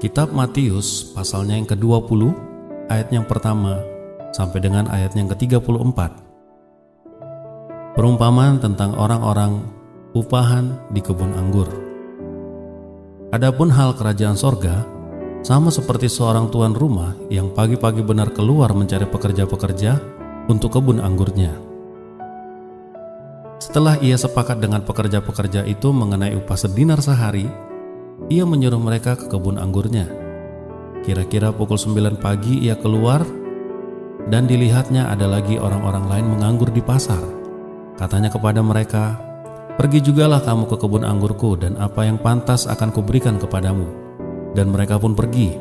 Kitab Matius pasalnya yang ke-20, ayat yang pertama sampai dengan ayat yang ke-34. Perumpamaan tentang orang-orang upahan di kebun anggur. Adapun hal kerajaan sorga, sama seperti seorang tuan rumah yang pagi-pagi benar keluar mencari pekerja-pekerja untuk kebun anggurnya. Setelah ia sepakat dengan pekerja-pekerja itu mengenai upah sedinar sehari, ia menyuruh mereka ke kebun anggurnya. Kira-kira pukul 9 pagi ia keluar, dan dilihatnya ada lagi orang-orang lain menganggur di pasar. Katanya kepada mereka, "Pergi jugalah kamu ke kebun anggurku, dan apa yang pantas akan kuberikan kepadamu." Dan mereka pun pergi.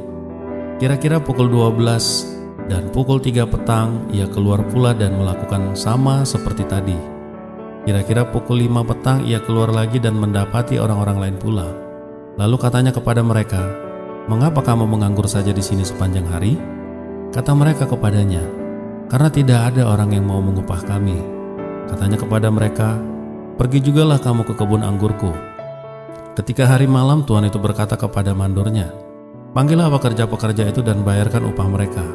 Kira-kira pukul 12 dan pukul 3 petang ia keluar pula dan melakukan sama seperti tadi. Kira-kira pukul 5 petang ia keluar lagi dan mendapati orang-orang lain pula. Lalu katanya kepada mereka, "Mengapa kamu menganggur saja di sini sepanjang hari?" Kata mereka kepadanya, "Karena tidak ada orang yang mau mengupah kami." Katanya kepada mereka, "Pergi jugalah kamu ke kebun anggurku." Ketika hari malam, tuan itu berkata kepada mandornya, "Panggillah pekerja-pekerja itu dan bayarkan upah mereka,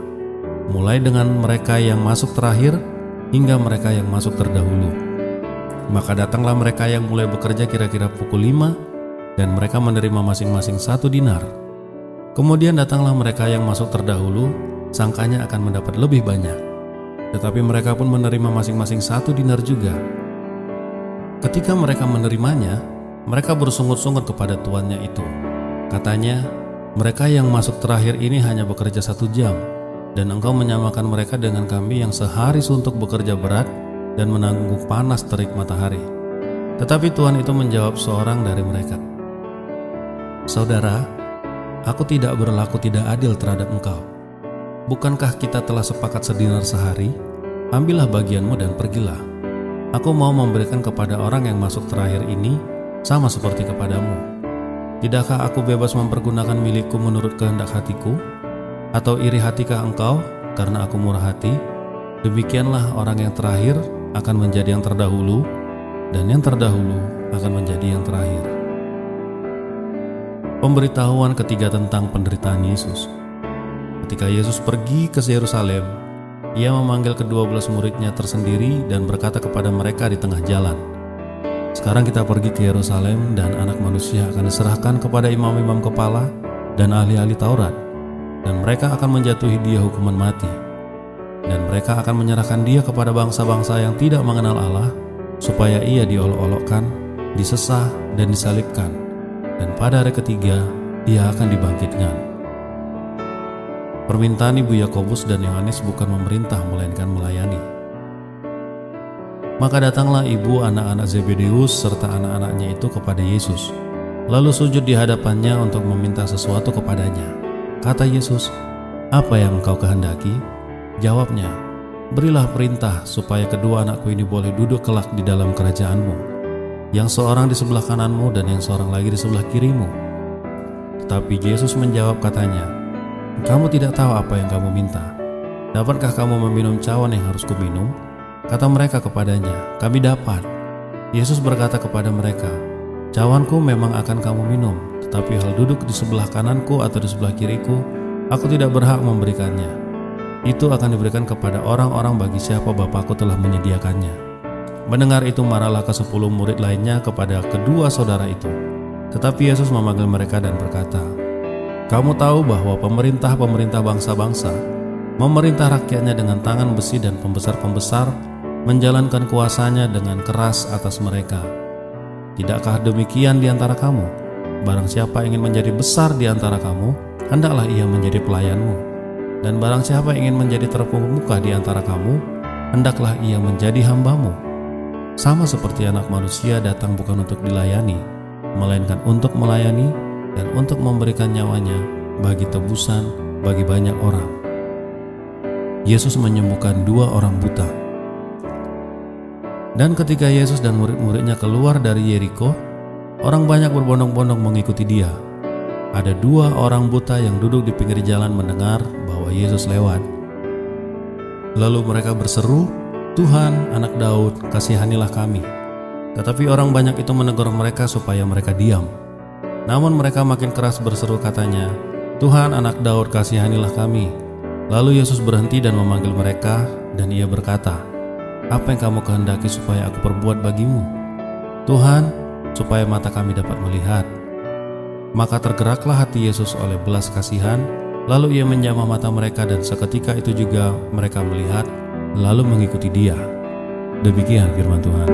mulai dengan mereka yang masuk terakhir hingga mereka yang masuk terdahulu." Maka datanglah mereka yang mulai bekerja kira-kira pukul 5, dan mereka menerima masing-masing 1 dinar. Kemudian datanglah mereka yang masuk terdahulu, sangkanya akan mendapat lebih banyak. Tetapi mereka pun menerima masing-masing 1 dinar juga. Ketika mereka menerimanya, mereka bersungut-sungut kepada tuannya itu. Katanya, "Mereka yang masuk terakhir ini hanya bekerja 1 jam, dan engkau menyamakan mereka dengan kami yang sehari suntuk bekerja berat dan menanggung panas terik matahari." Tetapi tuan itu menjawab seorang dari mereka, "Saudara, aku tidak berlaku tidak adil terhadap engkau. Bukankah kita telah sepakat sedinar sehari? Ambillah bagianmu dan pergilah. Aku mau memberikan kepada orang yang masuk terakhir ini sama seperti kepadamu. Tidakkah aku bebas mempergunakan milikku menurut kehendak hatiku? Atau iri hatikah engkau karena aku murah hati? Demikianlah orang yang terakhir akan menjadi yang terdahulu, dan yang terdahulu akan menjadi yang terakhir." Pemberitahuan ketiga tentang penderitaan Yesus. Ketika Yesus pergi ke Yerusalem, ia memanggil ke-12 muridnya tersendiri dan berkata kepada mereka di tengah jalan, "Sekarang kita pergi ke Yerusalem, dan Anak Manusia akan diserahkan kepada imam-imam kepala dan ahli-ahli Taurat, dan mereka akan menjatuhi dia hukuman mati. Dan mereka akan menyerahkan dia kepada bangsa-bangsa yang tidak mengenal Allah, supaya ia diolok-olokkan, disesah, dan disalibkan. Dan pada hari ketiga, ia akan dibangkitkan." Permintaan Ibu Yakobus dan Yohanes bukan memerintah, melainkan melayani. Maka datanglah ibu anak-anak Zebedeus serta anak-anaknya itu kepada Yesus, lalu sujud di hadapannya untuk meminta sesuatu kepadanya. Kata Yesus, "Apa yang engkau kehendaki?" Jawabnya, "Berilah perintah supaya kedua anakku ini boleh duduk kelak di dalam kerajaanmu, yang seorang di sebelah kananmu dan yang seorang lagi di sebelah kirimu." Tetapi Yesus menjawab katanya, "Kamu tidak tahu apa yang kamu minta. Dapatkah kamu meminum cawan yang harus kuminum?" Kata mereka kepadanya, "Kami dapat." Yesus berkata kepada mereka, "Cawanku memang akan kamu minum, tetapi hal duduk di sebelah kananku atau di sebelah kiriku, aku tidak berhak memberikannya. Itu akan diberikan kepada orang-orang bagi siapa Bapakku telah menyediakannya." Mendengar itu marahlah ke-10 murid lainnya kepada kedua saudara itu. Tetapi Yesus memanggil mereka dan berkata, "Kamu tahu bahwa pemerintah-pemerintah bangsa-bangsa memerintah rakyatnya dengan tangan besi, dan pembesar-pembesar menjalankan kuasanya dengan keras atas mereka. Tidakkah demikian di antara kamu? Barang siapa ingin menjadi besar di antara kamu, hendaklah ia menjadi pelayanmu. Dan barang siapa ingin menjadi terkemuka di antara kamu, hendaklah ia menjadi hambamu. Sama seperti Anak Manusia datang bukan untuk dilayani, melainkan untuk melayani dan untuk memberikan nyawanya bagi tebusan bagi banyak orang." Yesus menyembuhkan 2 orang buta. Dan ketika Yesus dan murid-muridnya keluar dari Yeriko, orang banyak berbondong-bondong mengikuti dia. Ada 2 orang buta yang duduk di pinggir jalan mendengar bahwa Yesus lewat. Lalu mereka berseru, "Tuhan, Anak Daud, kasihanilah kami." Tetapi orang banyak itu menegur mereka supaya mereka diam. Namun mereka makin keras berseru katanya, Tuhan, Anak Daud, kasihanilah kami." Lalu Yesus berhenti dan memanggil mereka, dan ia berkata, "Apa yang kamu kehendaki supaya aku perbuat bagimu?" "Tuhan, supaya mata kami dapat melihat." Maka tergeraklah hati Yesus oleh belas kasihan, lalu ia menjamah mata mereka, dan seketika itu juga mereka melihat, lalu mengikuti Dia. Demikian firman Tuhan.